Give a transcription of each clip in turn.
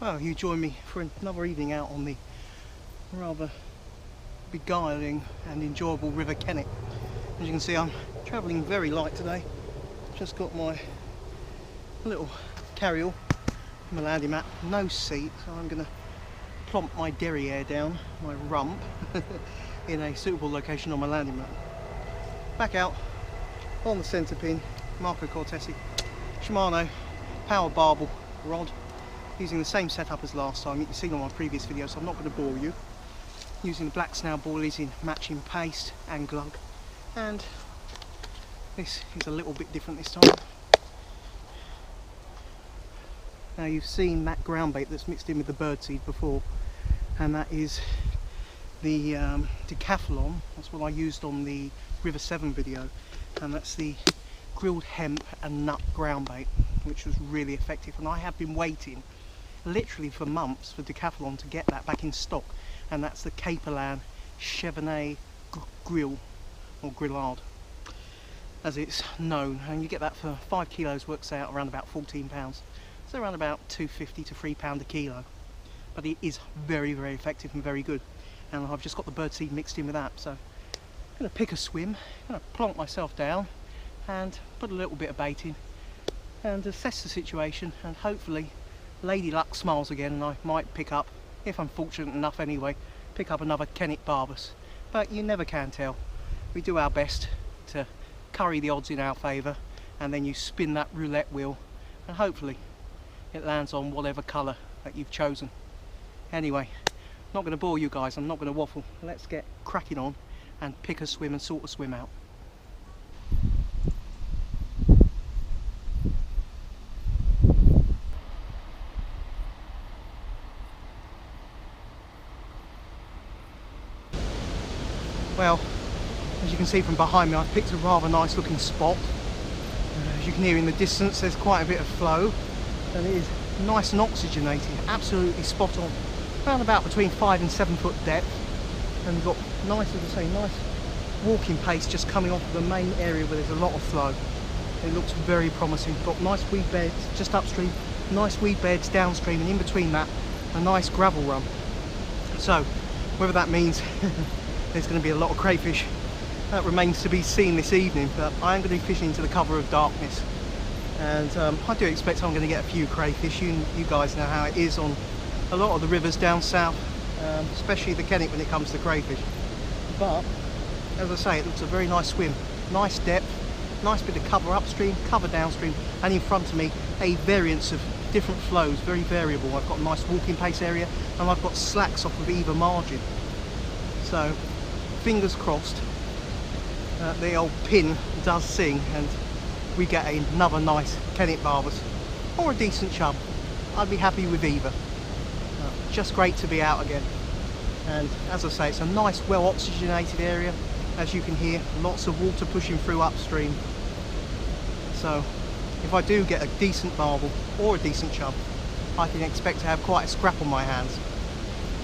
Well, you join me for another evening out on the rather beguiling and enjoyable River Kennet. As you can see, I'm travelling very light today. Just got my little carry-all, my landing mat, no seat, so I'm going to plonk my derriere down, my rump, in a suitable location on my landing mat. Back out on the centre pin, Marco Cortesi, Shimano power barbel rod, using the same setup as last time. You can see on my previous video, so I'm not going to bore you. Using the black snail boilies in matching paste and glug, and this is a little bit different this time. Now, you've seen that ground bait that's mixed in with the birdseed before, and that is the decathlon. That's what I used on the River 7 video, and that's the grilled hemp and nut ground bait, which was really effective. And I have been waiting literally for months for Decathlon to get that back in stock, and that's the Capelan Chevennet grill, or grillade as it's known, and you get that for 5 kilos, works out around about £14, so around about £2.50 to £3 a kilo, but it is very, very effective and very good. And I've just got the birdseed mixed in with that, so I'm going to pick a swim, going to plonk myself down and put a little bit of bait in and assess the situation, and hopefully Lady Luck smiles again, and I might pick up, if I'm fortunate enough anyway, pick up another Kennet barbus. But you never can tell. We do our best to curry the odds in our favour, and then you spin that roulette wheel and hopefully it lands on whatever colour that you've chosen. Anyway, not going to bore you guys, I'm not going to waffle. Let's get cracking on and pick a swim and sort a swim out. Well, as you can see from behind me, I've picked a rather nice looking spot. As you can hear in the distance, there's quite a bit of flow, and it is nice and oxygenated, absolutely spot on. Around about between 5 and 7 foot depth, and we've got nice, as I say, nice walking pace just coming off of the main area where there's a lot of flow. It looks very promising. We've got nice weed beds just upstream, nice weed beds downstream, and in between that, a nice gravel run. So, whether that means there's going to be a lot of crayfish, that remains to be seen this evening, but I am going to be fishing into the cover of darkness, and I do expect I'm going to get a few crayfish. You guys know how it is on a lot of the rivers down south, especially the Kennet when it comes to crayfish. But as I say, it looks a very nice swim, nice depth, nice bit of cover upstream, cover downstream, and in front of me a variance of different flows, very variable. I've got a nice walking pace area, and I've got slacks off of either margin. So fingers crossed the old pin does sing and we get another nice Kennet barbus or a decent chub. I'd be happy with either. Just great to be out again, and as I say, it's a nice well oxygenated area. As you can hear, lots of water pushing through upstream, so if I do get a decent barbel or a decent chub, I can expect to have quite a scrap on my hands.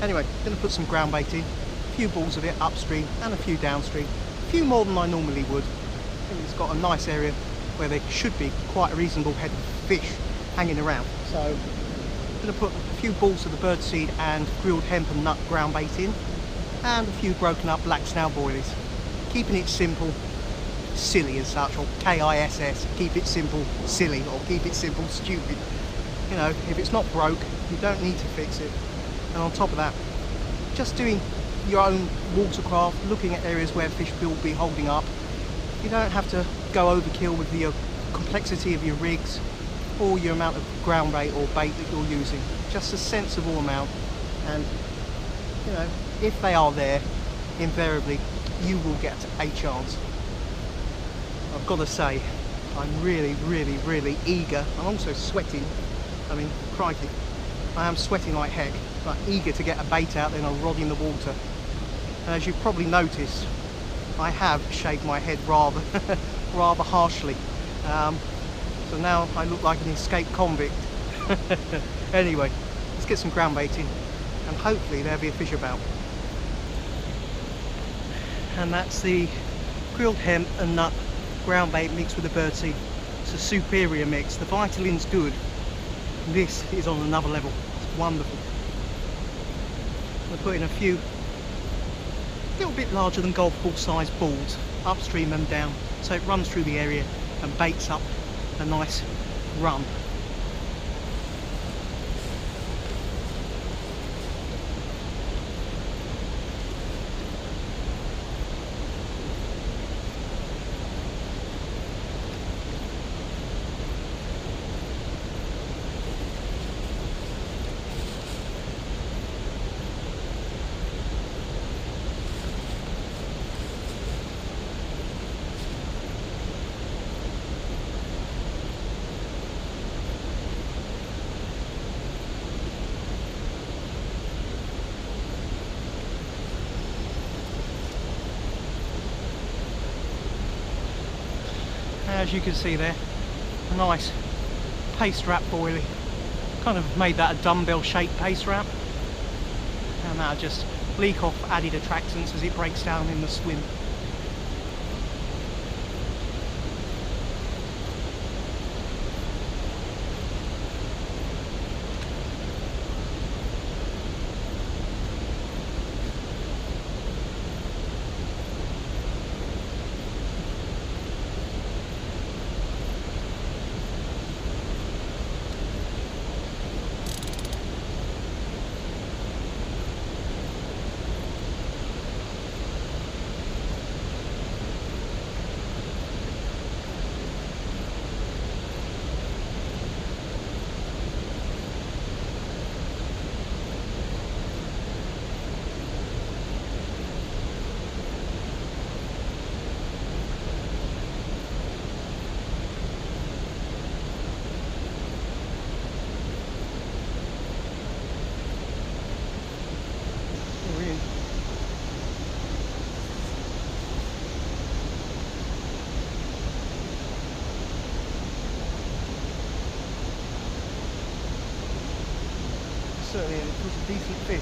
Anyway, going to put some ground bait in, a few balls of it upstream and a few downstream, a few more than I normally would. I think it's got a nice area where there should be quite a reasonable head of fish hanging around. So I'm going to put a few balls of the birdseed and grilled hemp and nut ground bait in, and a few broken up black snail boilies. Keeping it simple, silly as such, or KISS, keep it simple, silly, or keep it simple, stupid. You know, if it's not broke, you don't need to fix it. And on top of that, just doing your own watercraft, looking at areas where fish will be holding up. You don't have to go overkill with the complexity of your rigs or your amount of ground bait or bait that you're using. Just a sensible amount, and you know, if they are there, invariably you will get a chance. I've got to say, I'm really, really, really eager. I'm also sweating. I mean, crikey, I am sweating like heck, but eager to get a bait out there and a rod in the water. And as you've probably noticed, I have shaved my head rather harshly. So now I look like an escaped convict. Anyway, let's get some ground bait in, and hopefully there'll be a fish about. And that's the grilled hemp and nut ground bait mixed with the birdseed. It's a superior mix. The vitalin's good. This is on another level. It's wonderful. We're putting a few little bit larger than golf ball sized balls upstream and down, so it runs through the area and baits up a nice run. As you can see there, a nice paste wrap boilie. Kind of made that a dumbbell shaped paste wrap, and that'll just leak off added attractants as it breaks down in the swim. Certainly, it was a decent fish.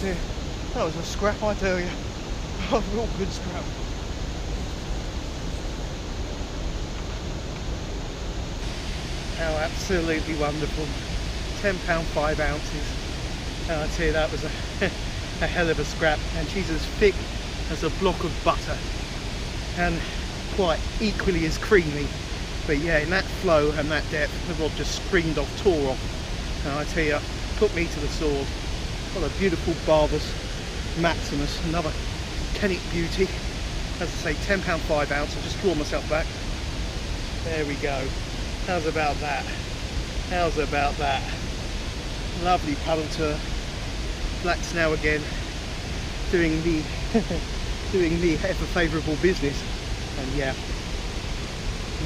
dear. That was a scrap, I tell you. A real good scrap. Oh, absolutely wonderful. £10, 5 ounces. Oh, I tell you, that was a hell of a scrap, and she's as thick as a block of butter and quite equally as creamy. But yeah, in that flow and that depth, the rod just screamed off, tore off. And I tell you, put me to the sword. What a beautiful Barbel Maximus, another Kennet beauty. As I say, £10, 5 ounce. I'll just draw myself back. There we go. How's about that? How's about that? Lovely paddle turn. Blacks now again doing the doing the ever favourable business. And yeah,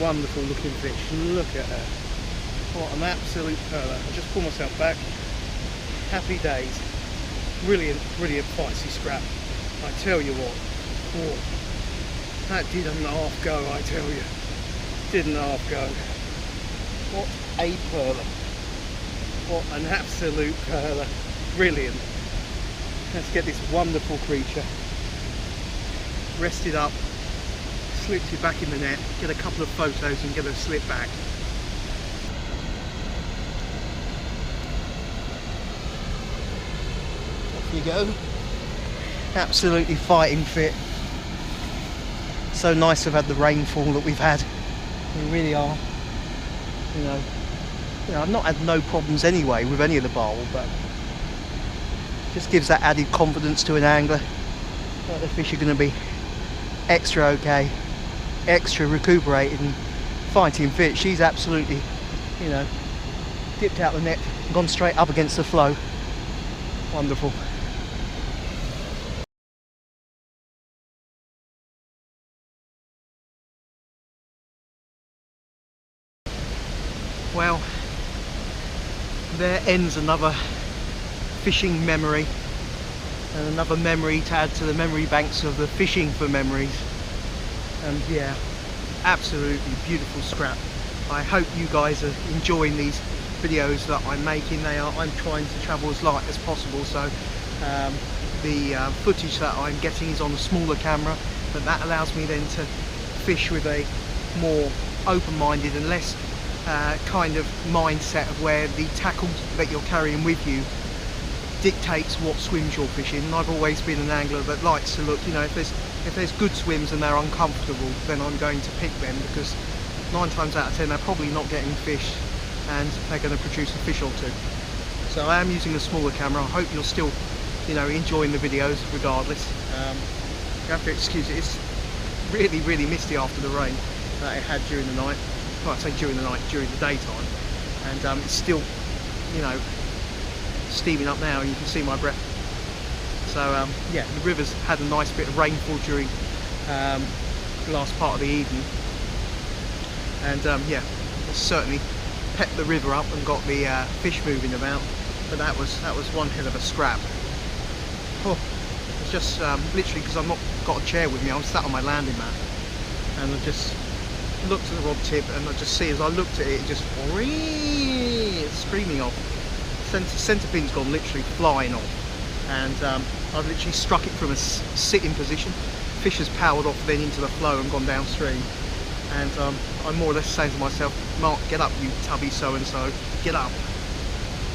wonderful looking fish. Look at her. What an absolute pearler. I'll just pull myself back. Happy days. Brilliant, brilliant feisty scrap. I tell you what. Oh, that didn't half go, I tell you. Didn't half go. What a pearler. What an absolute pearler. Brilliant. Let's get this wonderful creature rested up, slipped it back in the net, get a couple of photos and get her slip back. Off you go. Absolutely fighting fit. So nice to have had the rainfall that we've had. We really are. You know, I've not had no problems anyway with any of the barbel, but just gives that added confidence to an angler that the fish are going to be extra okay, extra recuperated and fighting fit. She's absolutely, you know, dipped out the net and gone straight up against the flow. Wonderful. Well, there ends another fishing memory, and another memory to add to the memory banks of the fishing for memories. And yeah, absolutely beautiful scrap. I hope you guys are enjoying these videos that I'm making. I'm trying to travel as light as possible, so the footage that I'm getting is on a smaller camera, but that allows me then to fish with a more open-minded and less kind of mindset of where the tackle that you're carrying with you dictates what swims you're fishing. And I've always been an angler that likes to look, you know, if there's good swims and they're uncomfortable, then I'm going to pick them, because 9 times out of 10 they're probably not getting fish and they're going to produce a fish or two. So I am using a smaller camera. I hope you're still, you know, enjoying the videos regardless. You have to excuse it, it's really, really misty after the rain that it had during the night. Well, I say during the night, during the daytime, and it's still, you know, steaming up now, and you can see my breath. So yeah, the river's had a nice bit of rainfall during the last part of the evening, and yeah, it's certainly pepped the river up and got the fish moving about. But that was one hell of a scrap. Oh, it's just literally, because I've not got a chair with me, I'm sat on my landing mat, and I just looked at the rod tip, and I just see, as I looked at it, it just screaming off. Centre pin's gone literally flying off, and I've literally struck it from a sitting position. Fish has powered off then into the flow and gone downstream, and I'm more or less saying to myself, Mark, get up, you tubby so-and-so, get up.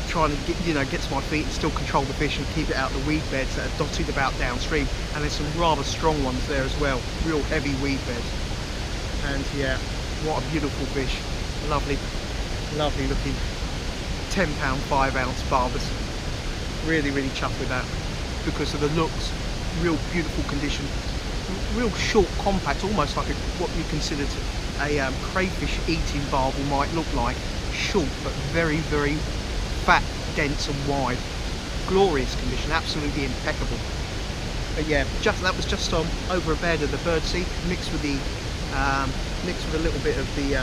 Trying to get, you know, get to my feet and still control the fish and keep it out the weed beds that are dotted about downstream, and there's some rather strong ones there as well, real heavy weed beds. And yeah, what a beautiful fish. Lovely, lovely looking £10, 5 ounce Barbel. Really, really chuffed with that because of the looks. Real beautiful condition. Real short, compact, almost like what you considered a crayfish eating Barbel might look like. Short, but very, very fat, dense and wide. Glorious condition, absolutely impeccable. But yeah, that was just over a bed of the birdseed, mixed with a little bit of the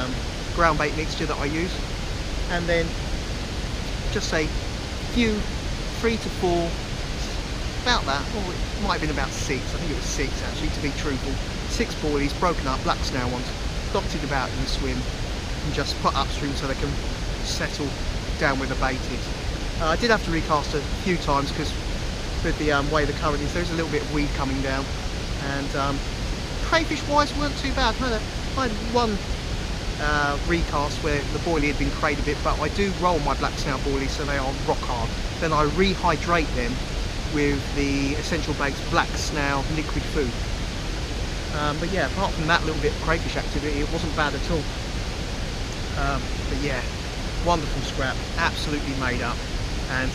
ground bait mixture that I use, and then just a few 3 to 4, about that, or it might have been about 6, I think it was 6 actually, to be truthful, 6 boilies broken up, black snail ones, dotted about in the swim, and just put upstream so they can settle down where the bait is. I did have to recast a few times because with the way the current is. There's a little bit of weed coming down, and crayfish wise weren't too bad. I had one recast where the boilie had been crayed a bit, but I do roll my black snail boilies so they are rock hard. Then I rehydrate them with the Essential Bakes black snail liquid food. But yeah, apart from that little bit of crayfish activity, it wasn't bad at all. But yeah, wonderful scrap, absolutely made up. And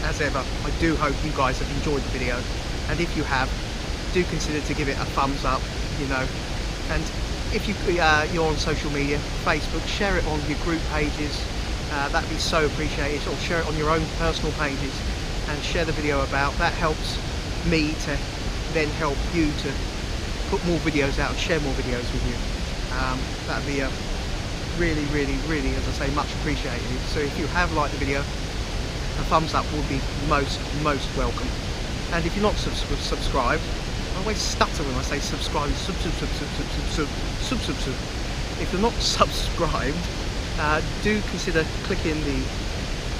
as ever, I do hope you guys have enjoyed the video, and if you have, do consider to give it a thumbs up, you know. And if you're on social media, Facebook, share it on your group pages, that'd be so appreciated, or share it on your own personal pages and share the video about. That helps me to then help you to put more videos out and share more videos with you. That'd be really, really, really, as I say, much appreciated. So if you have liked the video, a thumbs up would be most welcome. And if you're not subscribed, I always stutter when I say subscribe. If you're not subscribed, do consider clicking the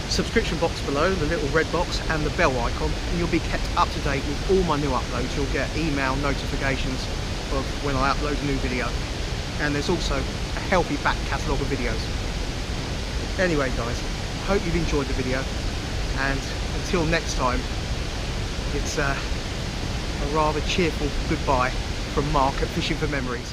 subscription box below, the little red box, and the bell icon, and you'll be kept up to date with all my new uploads. You'll get email notifications of when I upload a new video, and there's also a healthy back catalogue of videos. Anyway guys, hope you've enjoyed the video, and until next time, it's a rather cheerful goodbye from Mark at Fishing for Memories.